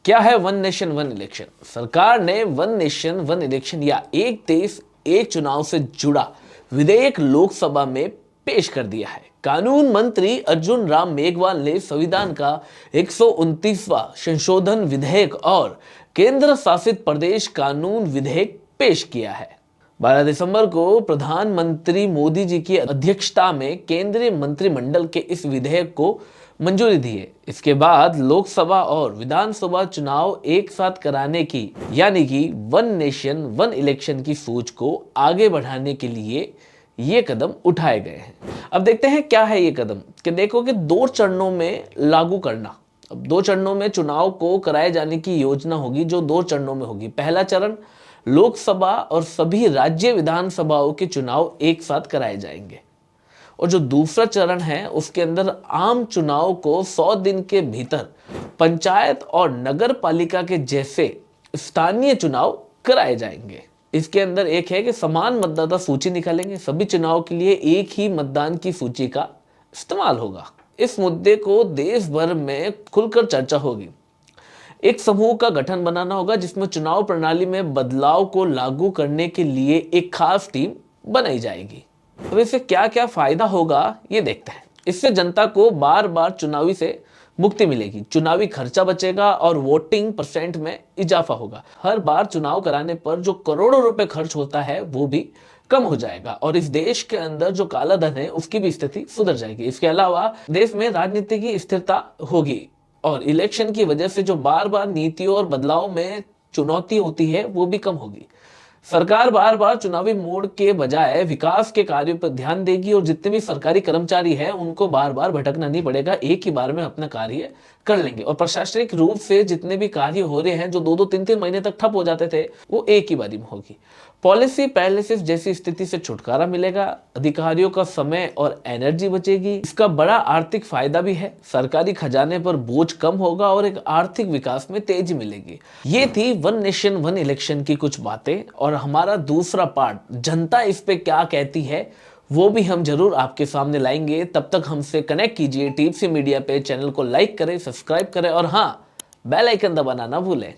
क्या है one nation one election? सरकार ने वन नेशन वन इलेक्शन या एक देश एक चुनाव से जुड़ा विधेयक लोकसभा में पेश कर दिया है। कानून मंत्री अर्जुन राम मेघवाल ने संविधान का 129वां संशोधन विधेयक और केंद्र शासित प्रदेश कानून विधेयक पेश किया है। 12 दिसंबर को प्रधानमंत्री मोदी जी की अध्यक्षता में केंद्रीय मंत्रिमंडल के इस विधेयक को मंजूरी दी है। इसके बाद लोकसभा और विधानसभा चुनाव एक साथ कराने की यानी कि वन नेशन वन इलेक्शन की सोच को आगे बढ़ाने के लिए ये कदम उठाए गए हैं। अब देखते हैं क्या है ये कदम। कि देखो कि 2 चरणों में लागू करना। अब 2 चरणों में चुनाव को कराए जाने की योजना होगी, जो 2 चरणों में होगी। पहला चरण लोकसभा और सभी राज्य विधानसभाओं के चुनाव एक साथ कराए जाएंगे और जो दूसरा चरण है उसके अंदर आम चुनाव को 100 दिन के भीतर पंचायत और नगर पालिका के जैसे स्थानीय चुनाव कराए जाएंगे। इसके अंदर एक है कि समान मतदाता सूची निकालेंगे। सभी चुनाव के लिए एक ही मतदान की सूची का इस्तेमाल होगा। इस मुद्दे को देश भर में खुलकर चर्चा होगी। एक समूह का गठन बनाना होगा जिसमें चुनाव प्रणाली में बदलाव को लागू करने के लिए एक खास टीम बनाई जाएगी। अब इससे क्या क्या फायदा होगा ये देखते हैं। इससे जनता को बार बार चुनावी से मुक्ति मिलेगी, चुनावी खर्चा बचेगा और वोटिंग परसेंट में इजाफा होगा। हर बार चुनाव कराने पर जो करोड़ों रुपए खर्च होता है वो भी कम हो जाएगा और इस देश के अंदर जो काला धन है उसकी भी स्थिति सुधर जाएगी। इसके अलावा देश में राजनीति की स्थिरता होगी और इलेक्शन की वजह से जो बार बार नीतियों और बदलाव में चुनौती होती है वो भी कम होगी। सरकार बार बार चुनावी मोड़ के बजाय विकास के कार्यों पर ध्यान देगी और जितने भी सरकारी कर्मचारी हैं उनको बार बार भटकना नहीं पड़ेगा, एक ही बार में अपना कार्य कर लेंगे और प्रशासनिक रूप से जितने भी कार्य हो रहे हैं जो 2-2 3-3 महीने तक ठप हो जाते थे वो एक ही बारी में होगी। पॉलिसी पैरालिसिस जैसी स्थिति से छुटकारा मिलेगा, अधिकारियों का समय और एनर्जी बचेगी। इसका बड़ा आर्थिक फायदा भी है, सरकारी खजाने पर बोझ कम होगा और एक आर्थिक विकास में तेजी मिलेगी। ये थी वन नेशन वन इलेक्शन की कुछ बातें और हमारा दूसरा पार्ट जनता इस पे क्या कहती है वो भी हम जरूर आपके सामने लाएंगे। तब तक हमसे कनेक्ट कीजिए टीपसी मीडिया पे, चैनल को लाइक करें, सब्सक्राइब करें और हाँ, बेल आइकन दबाना ना भूलें।